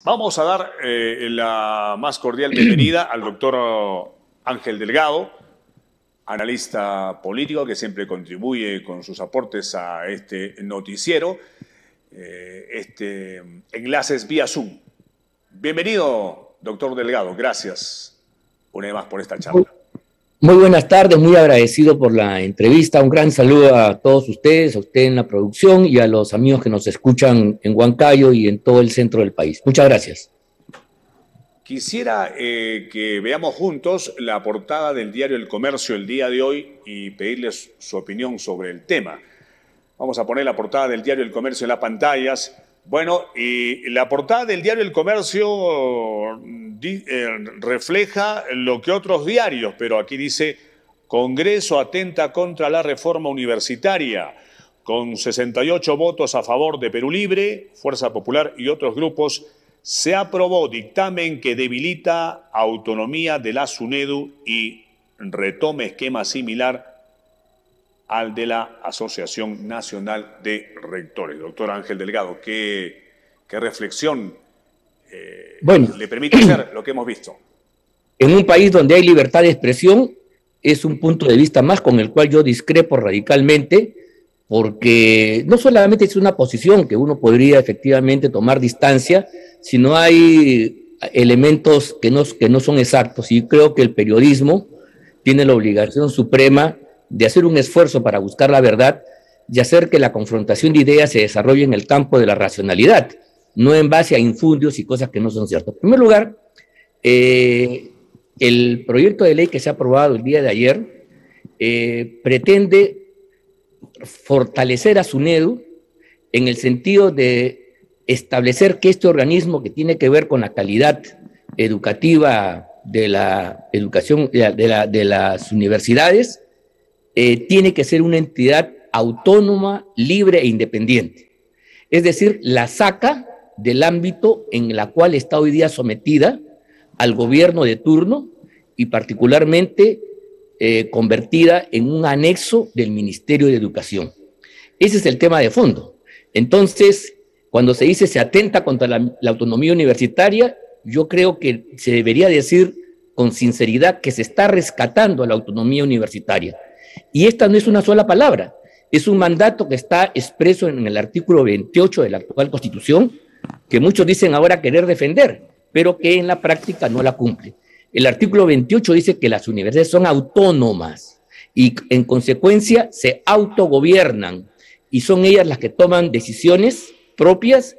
Vamos a dar la más cordial bienvenida al doctor Ángel Delgado, analista político que siempre contribuye con sus aportes a este noticiero. Este enlace es vía Zoom. Bienvenido, doctor Delgado. Gracias una vez más por esta charla. Muy buenas tardes, muy agradecido por la entrevista. Un gran saludo a todos ustedes, a usted en la producción y a los amigos que nos escuchan en Huancayo y en todo el centro del país. Muchas gracias. Quisiera que veamos juntos la portada del diario El Comercio el día de hoy y pedirles su opinión sobre el tema. Vamos a poner la portada del diario El Comercio en las pantallas. Bueno, y la portada del diario El Comercio refleja lo que otros diarios, pero aquí dice: Congreso atenta contra la reforma universitaria. Con 68 votos a favor de Perú Libre, Fuerza Popular y otros grupos, se aprobó dictamen que debilita autonomía de la SUNEDU y retome esquema similar al de la Asociación Nacional de Rectores. Doctor Ángel Delgado, ¿qué reflexión le permite hacer lo que hemos visto? En un país donde hay libertad de expresión, es un punto de vista más con el cual yo discrepo radicalmente, porque no solamente es una posición que uno podría efectivamente tomar distancia, sino hay elementos que no son exactos, y creo que el periodismo tiene la obligación suprema de hacer un esfuerzo para buscar la verdad y hacer que la confrontación de ideas se desarrolle en el campo de la racionalidad, no en base a infundios y cosas que no son ciertas. En primer lugar, el proyecto de ley que se ha aprobado el día de ayer pretende fortalecer a SUNEDU en el sentido de establecer que este organismo que tiene que ver con la calidad educativa de la educación de las universidades tiene que ser una entidad autónoma, libre e independiente. Es decir, la saca del ámbito en el cual está hoy día sometida al gobierno de turno y particularmente convertida en un anexo del Ministerio de Educación. Ese es el tema de fondo. Entonces, cuando se dice se atenta contra la autonomía universitaria, yo creo que se debería decir con sinceridad que se está rescatando a la autonomía universitaria. Y esta no es una sola palabra, es un mandato que está expreso en el artículo 28 de la actual Constitución, que muchos dicen ahora querer defender, pero que en la práctica no la cumple. El artículo 28 dice que las universidades son autónomas y en consecuencia se autogobiernan y son ellas las que toman decisiones propias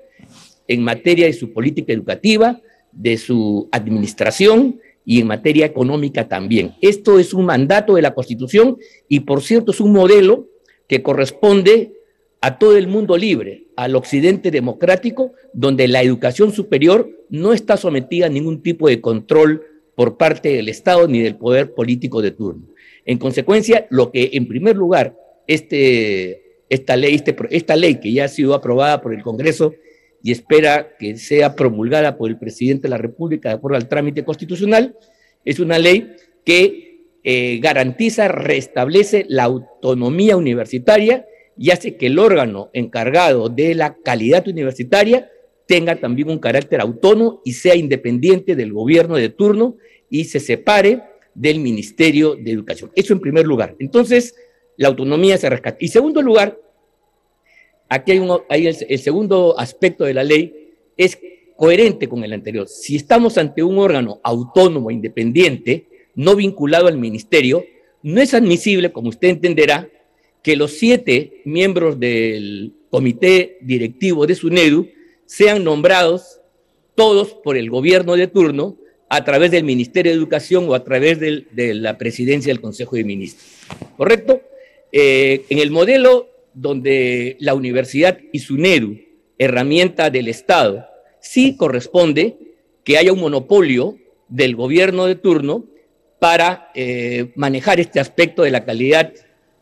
en materia de su política educativa, de su administración y en materia económica también. Esto es un mandato de la Constitución y, por cierto, es un modelo que corresponde a todo el mundo libre, al occidente democrático, donde la educación superior no está sometida a ningún tipo de control por parte del Estado ni del poder político de turno. En consecuencia, lo que en primer lugar esta ley que ya ha sido aprobada por el Congreso y espera que sea promulgada por el presidente de la República de acuerdo al trámite constitucional, es una ley que garantiza, restablece la autonomía universitaria y hace que el órgano encargado de la calidad universitaria tenga también un carácter autónomo y sea independiente del gobierno de turno y se separe del Ministerio de Educación. Eso en primer lugar. Entonces, la autonomía se rescata. Y en segundo lugar, aquí hay el segundo aspecto de la ley, es coherente con el anterior. Si estamos ante un órgano autónomo, independiente, no vinculado al ministerio, no es admisible, como usted entenderá, que los 7 miembros del comité directivo de SUNEDU sean nombrados todos por el gobierno de turno a través del Ministerio de Educación o a través de la presidencia del Consejo de Ministros. ¿Correcto? En el modelo donde la universidad y SUNEDU, herramienta del Estado, sí corresponde que haya un monopolio del gobierno de turno para manejar este aspecto de la calidad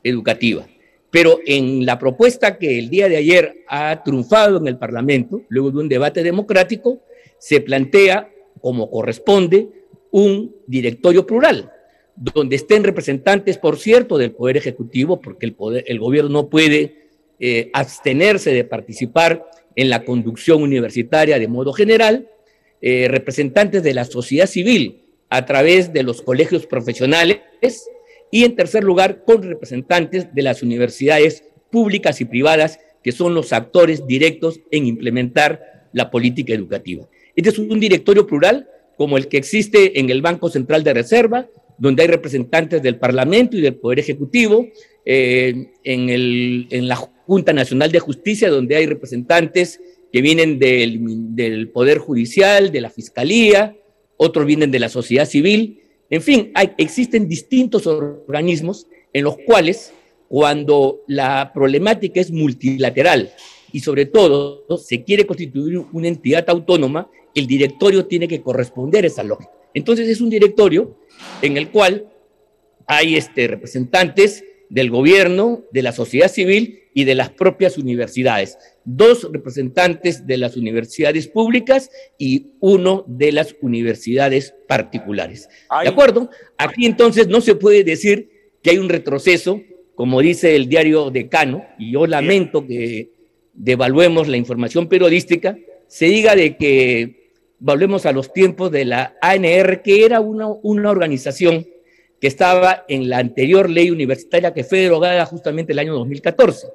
educativa. Pero en la propuesta que el día de ayer ha triunfado en el Parlamento, luego de un debate democrático, se plantea, como corresponde, un directorio plural, donde estén representantes, por cierto, del Poder Ejecutivo, porque el gobierno no puede abstenerse de participar en la conducción universitaria de modo general, representantes de la sociedad civil a través de los colegios profesionales y, en tercer lugar, con representantes de las universidades públicas y privadas, que son los actores directos en implementar la política educativa. Este es un directorio plural como el que existe en el Banco Central de Reserva, donde hay representantes del Parlamento y del Poder Ejecutivo, en la Junta Nacional de Justicia, donde hay representantes que vienen del Poder Judicial, de la Fiscalía, otros vienen de la sociedad civil. En fin, existen distintos organismos en los cuales, cuando la problemática es multilateral y sobre todo se quiere constituir una entidad autónoma, el directorio tiene que corresponder a esa lógica. Entonces es un directorio en el cual hay representantes del gobierno, de la sociedad civil y de las propias universidades. 2 representantes de las universidades públicas y 1 de las universidades particulares. ¿De acuerdo? Aquí entonces no se puede decir que hay un retroceso, como dice el diario Decano, y yo lamento que devaluemos la información periodística, se diga de que volvemos a los tiempos de la ANR, que era una organización que estaba en la anterior ley universitaria que fue derogada justamente el año 2014.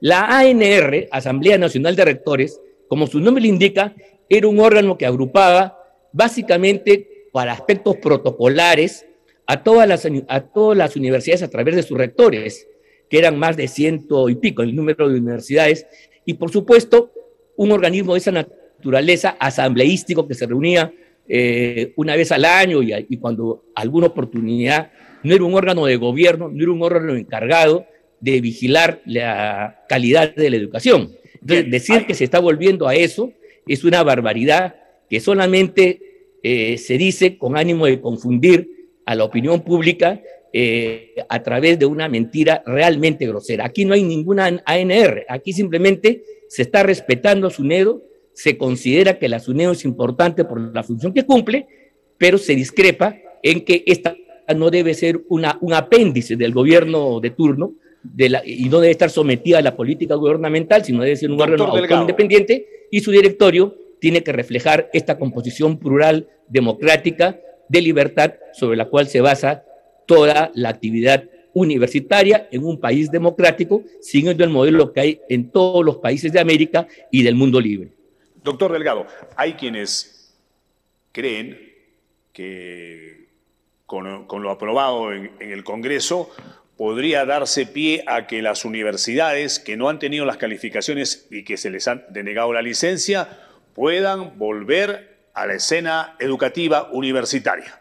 La ANR, Asamblea Nacional de Rectores, como su nombre le indica, era un órgano que agrupaba básicamente para aspectos protocolares a todas las universidades a través de sus rectores, que eran más de 100 y pico el número de universidades, y por supuesto un organismo de esa naturaleza asambleístico que se reunía una vez al año y cuando alguna oportunidad. No era un órgano de gobierno, no era un órgano encargado de vigilar la calidad de la educación. Entonces, decir que se está volviendo a eso es una barbaridad que solamente se dice con ánimo de confundir a la opinión pública a través de una mentira realmente grosera. Aquí no hay ninguna ANR, aquí simplemente se está respetando a SUNEDU, se considera que la SUNEDU es importante por la función que cumple, pero se discrepa en que esta no debe ser un apéndice del gobierno de turno y no debe estar sometida a la política gubernamental, sino debe ser un órgano autónomo independiente, y su directorio tiene que reflejar esta composición plural, democrática, de libertad, sobre la cual se basa toda la actividad universitaria en un país democrático, siguiendo el modelo que hay en todos los países de América y del mundo libre. Doctor Delgado, hay quienes creen que con lo aprobado en el Congreso podría darse pie a que las universidades que no han tenido las calificaciones y que se les han denegado la licencia puedan volver a la escena educativa universitaria.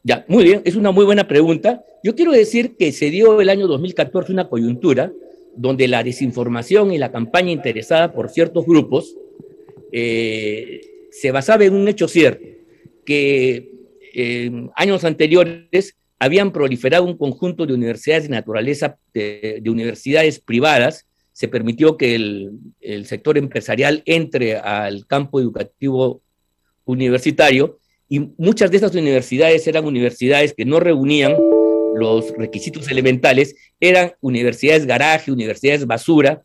Ya, muy bien, es una muy buena pregunta. Yo quiero decir que se dio el año 2014 una coyuntura donde la desinformación y la campaña interesada por ciertos grupos se basaba en un hecho cierto, que años anteriores habían proliferado un conjunto de universidades de naturaleza, de universidades privadas. Se permitió que el sector empresarial entre al campo educativo universitario, y muchas de estas universidades eran universidades que no reunían los requisitos elementales, eran universidades garaje, universidades basura,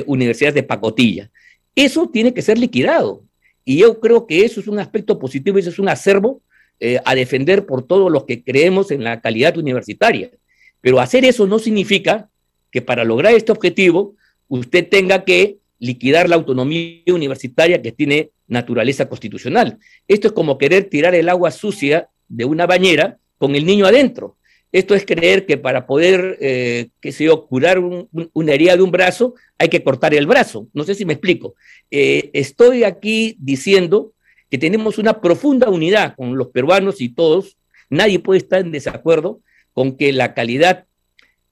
universidades de pacotilla. Eso tiene que ser liquidado, y yo creo que eso es un aspecto positivo, eso es un acervo a defender por todos los que creemos en la calidad universitaria. Pero hacer eso no significa que para lograr este objetivo usted tenga que liquidar la autonomía universitaria que tiene naturaleza constitucional. Esto es como querer tirar el agua sucia de una bañera con el niño adentro. Esto es creer que para poder, curar una herida de un brazo, hay que cortar el brazo. No sé si me explico. Estoy aquí diciendo que tenemos una profunda unidad con los peruanos y todos. Nadie puede estar en desacuerdo con que la calidad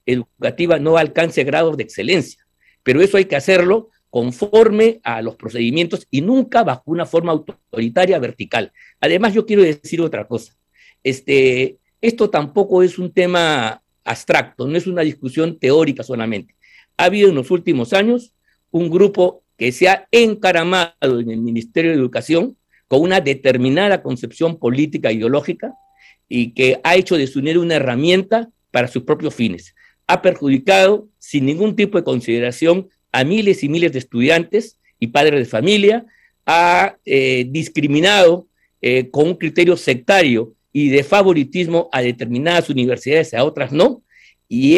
educativa no alcance grados de excelencia, pero eso hay que hacerlo conforme a los procedimientos y nunca bajo una forma autoritaria vertical. Además, yo quiero decir otra cosa. Esto tampoco es un tema abstracto, no es una discusión teórica solamente. Ha habido en los últimos años un grupo que se ha encaramado en el Ministerio de Educación con una determinada concepción política e ideológica y que ha hecho de SUNEDU una herramienta para sus propios fines. Ha perjudicado sin ningún tipo de consideración a miles y miles de estudiantes y padres de familia, ha discriminado con un criterio sectario y de favoritismo a determinadas universidades y a otras no, y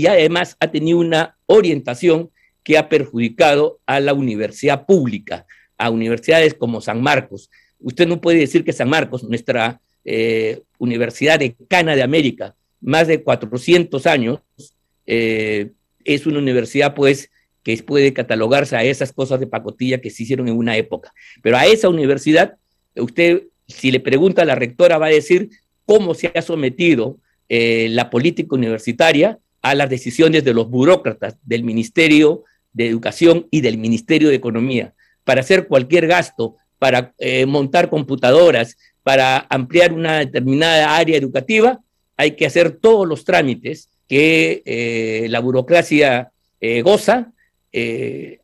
además ha tenido una orientación que ha perjudicado a la universidad pública, a universidades como San Marcos. Usted no puede decir que San Marcos, nuestra universidad decana de América, más de 400 años, es una universidad pues que puede catalogarse a esas cosas de pacotilla que se hicieron en una época. Pero a esa universidad, usted, si le pregunta a la rectora, va a decir cómo se ha sometido la política universitaria a las decisiones de los burócratas del Ministerio de Educación y del Ministerio de Economía, para hacer cualquier gasto, para montar computadoras, para ampliar una determinada área educativa, hay que hacer todos los trámites que la burocracia goza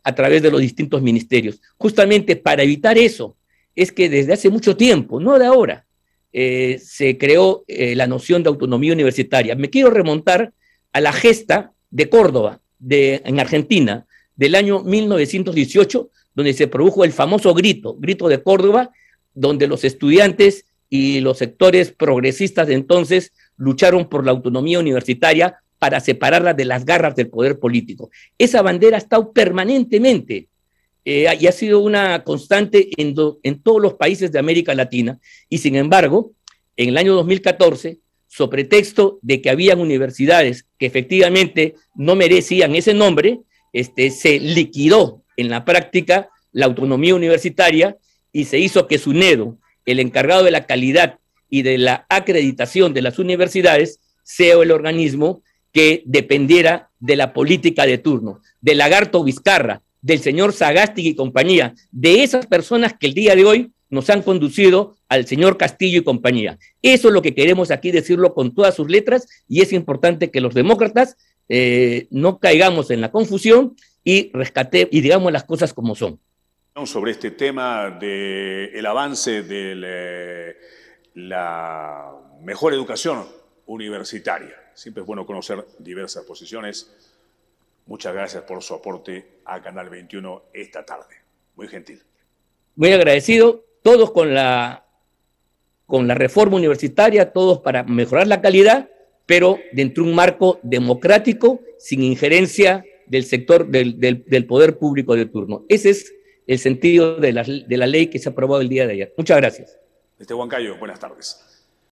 a través de los distintos ministerios. Justamente para evitar eso, es que desde hace mucho tiempo, no de ahora, se creó la noción de autonomía universitaria. Me quiero remontar a la gesta de Córdoba, en Argentina, del año 1918, donde se produjo el famoso grito de Córdoba, donde los estudiantes y los sectores progresistas de entonces lucharon por la autonomía universitaria para separarla de las garras del poder político. Esa bandera ha estado permanentemente y ha sido una constante en todos los países de América Latina, y sin embargo, en el año 2014, sobre pretexto de que habían universidades que efectivamente no merecían ese nombre, se liquidó en la práctica la autonomía universitaria y se hizo que SUNEDU, el encargado de la calidad y de la acreditación de las universidades, sea el organismo que dependiera de la política de turno, de Lagarto Vizcarra, del señor Sagasti y compañía, de esas personas que el día de hoy nos han conducido al señor Castillo y compañía. Eso es lo que queremos aquí decirlo con todas sus letras, y es importante que los demócratas no caigamos en la confusión y digamos las cosas como son. Sobre este tema del avance de la mejor educación universitaria. Siempre es bueno conocer diversas posiciones. Muchas gracias por su aporte a Canal 21 esta tarde. Muy gentil. Muy agradecido, todos con la reforma universitaria, todos para mejorar la calidad, pero dentro de un marco democrático, sin injerencia del sector del poder público de turno. Ese es el sentido de la ley que se aprobó el día de ayer. Muchas gracias. Desde Huancayo, buenas tardes.